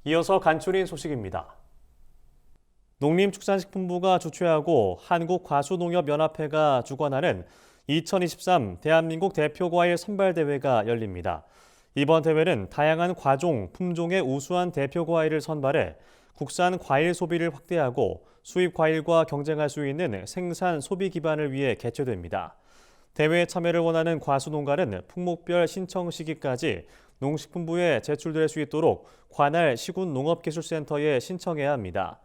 이어서 간추린 소식입니다. 농림축산식품부가 주최하고 한국과수농협연합회가 주관하는 2023 대한민국 대표과일 선발대회가 열립니다. 이번 대회는 다양한 과종, 품종의 우수한 대표과일을 선발해 국산 과일 소비를 확대하고 수입 과일과 경쟁할 수 있는 생산 소비 기반을 위해 개최됩니다. 대회에 참여를 원하는 과수농가는 품목별 신청 시기까지 농식품부에 제출될 수 있도록 관할 시군 농업기술센터에 신청해야 합니다.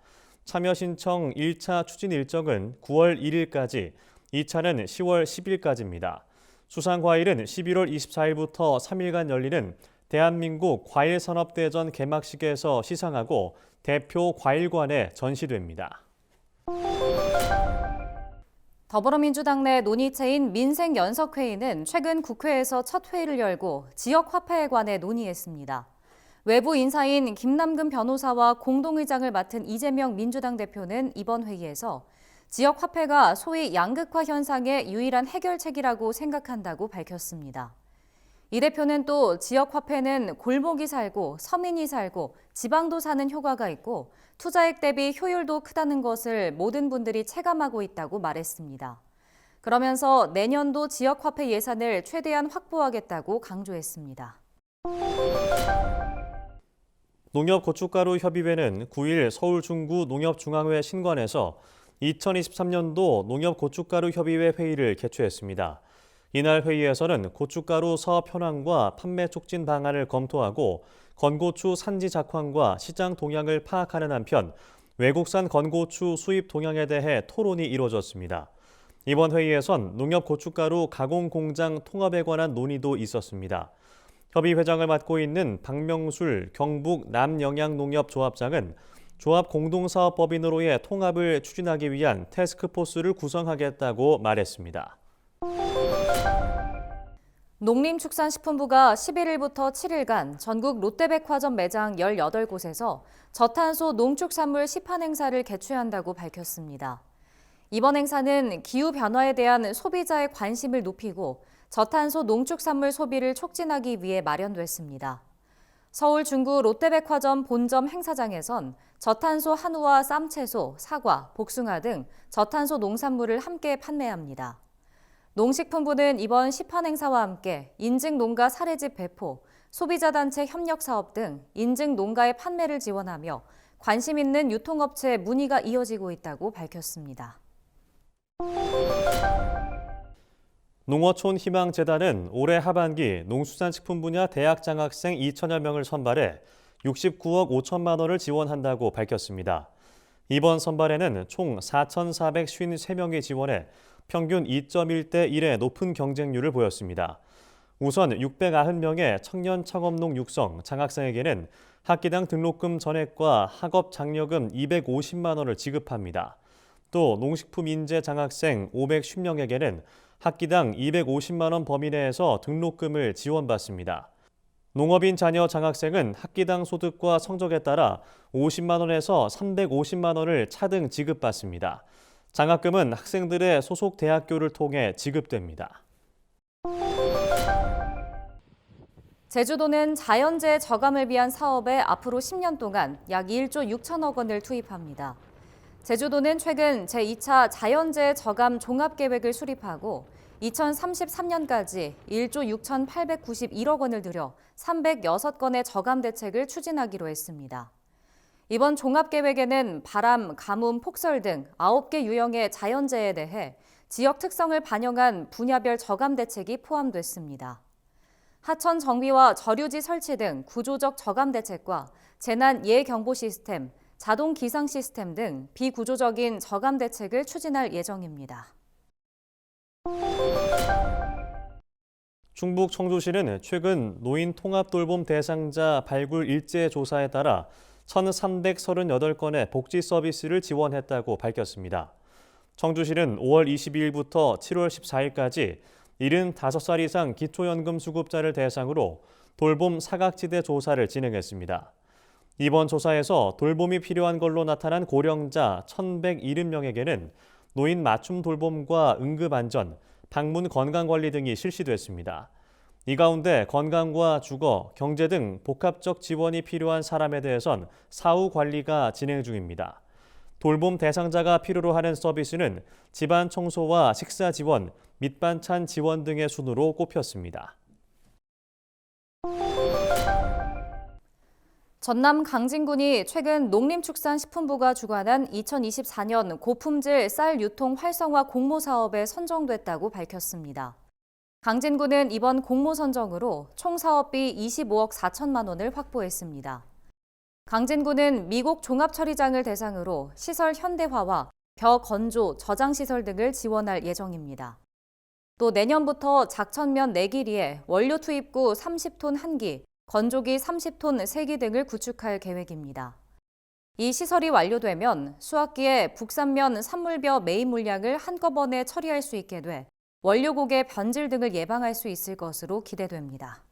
참여 신청 1차 추진 일정은 9월 1일까지, 2차는 10월 10일까지입니다. 수상과일은 11월 24일부터 3일간 열리는 대한민국 과일산업대전 개막식에서 시상하고 대표 과일관에 전시됩니다. 더불어민주당 내 논의체인 민생연석회의는 최근 국회에서 첫 회의를 열고 지역화폐에 관해 논의했습니다. 외부 인사인 김남근 변호사와 공동의장을 맡은 이재명 민주당 대표는 이번 회의에서 지역화폐가 소위 양극화 현상의 유일한 해결책이라고 생각한다고 밝혔습니다. 이 대표는 또 지역화폐는 골목이 살고 서민이 살고 지방도 사는 효과가 있고 투자액 대비 효율도 크다는 것을 모든 분들이 체감하고 있다고 말했습니다. 그러면서 내년도 지역화폐 예산을 최대한 확보하겠다고 강조했습니다. 농협고춧가루협의회는 9일 서울 중구 농협중앙회 신관에서 2023년도 농협고춧가루협의회 회의를 개최했습니다. 이날 회의에서는 고춧가루 사업 현황과 판매 촉진 방안을 검토하고 건고추 산지 작황과 시장 동향을 파악하는 한편 외국산 건고추 수입 동향에 대해 토론이 이루어졌습니다. 이번 회의에선 농협고춧가루 가공공장 통합에 관한 논의도 있었습니다. 협의회장을 맡고 있는 박명술 경북 남영양농협조합장은 조합 공동사업법인으로의 통합을 추진하기 위한 태스크포스를 구성하겠다고 말했습니다. 농림축산식품부가 11일부터 7일간 전국 롯데백화점 매장 18곳에서 저탄소 농축산물 시판 행사를 개최한다고 밝혔습니다. 이번 행사는 기후변화에 대한 소비자의 관심을 높이고 저탄소 농축산물 소비를 촉진하기 위해 마련됐습니다. 서울 중구 롯데백화점 본점 행사장에선 저탄소 한우와 쌈채소, 사과, 복숭아 등 저탄소 농산물을 함께 판매합니다. 농식품부는 이번 시판 행사와 함께 인증 농가 사례집 배포, 소비자단체 협력 사업 등 인증 농가의 판매를 지원하며 관심 있는 유통업체에 문의가 이어지고 있다고 밝혔습니다. 농어촌 희망재단은 올해 하반기 농수산식품 분야 대학 장학생 2천여 명을 선발해 69억 5천만 원을 지원한다고 밝혔습니다. 이번 선발에는 총 4,453명이 지원해 평균 2.1대 1의 높은 경쟁률을 보였습니다. 우선 690명의 청년 창업농 육성 장학생에게는 학기당 등록금 전액과 학업 장려금 250만 원을 지급합니다. 또 농식품 인재 장학생 510명에게는 학기당 250만 원 범위 내에서 등록금을 지원받습니다. 농업인 자녀 장학생은 학기당 소득과 성적에 따라 50만 원에서 350만 원을 차등 지급받습니다. 장학금은 학생들의 소속 대학교를 통해 지급됩니다. 제주도는 자연재해 저감을 위한 사업에 앞으로 10년 동안 약 1조 6천억 원을 투입합니다. 제주도는 최근 제2차 자연재해 저감 종합계획을 수립하고 2033년까지 1조 6,891억 원을 들여 306건의 저감 대책을 추진하기로 했습니다. 이번 종합계획에는 바람, 가뭄, 폭설 등 9개 유형의 자연재해에 대해 지역 특성을 반영한 분야별 저감 대책이 포함됐습니다. 하천 정비와 저류지 설치 등 구조적 저감 대책과 재난 예경보 시스템, 자동 기상 시스템 등 비구조적인 저감 대책을 추진할 예정입니다. 충북 청주시는 최근 노인 통합 돌봄 대상자 발굴 일제 조사에 따라 1,338건의 복지 서비스를 지원했다고 밝혔습니다. 청주시는 5월 22일부터 7월 14일까지 75살 이상 기초연금 수급자를 대상으로 돌봄 사각지대 조사를 진행했습니다. 이번 조사에서 돌봄이 필요한 걸로 나타난 고령자 1,170명에게는 노인 맞춤 돌봄과 응급안전, 방문 건강관리 등이 실시됐습니다. 이 가운데 건강과 주거, 경제 등 복합적 지원이 필요한 사람에 대해선 사후 관리가 진행 중입니다. 돌봄 대상자가 필요로 하는 서비스는 집안 청소와 식사 지원, 밑반찬 지원 등의 순으로 꼽혔습니다. 전남 강진군이 최근 농림축산식품부가 주관한 2024년 고품질 쌀 유통 활성화 공모 사업에 선정됐다고 밝혔습니다. 강진군은 이번 공모 선정으로 총 사업비 25억 4천만 원을 확보했습니다. 강진군은 미국 종합처리장을 대상으로 시설 현대화와 벼 건조, 저장 시설 등을 지원할 예정입니다. 또 내년부터 작천면 4기리에 원료 투입구 30톤 1기, 건조기 30톤 3기 등을 구축할 계획입니다. 이 시설이 완료되면 수확기에 북산면 산물벼 매입 물량을 한꺼번에 처리할 수 있게 돼 원료곡의 변질 등을 예방할 수 있을 것으로 기대됩니다.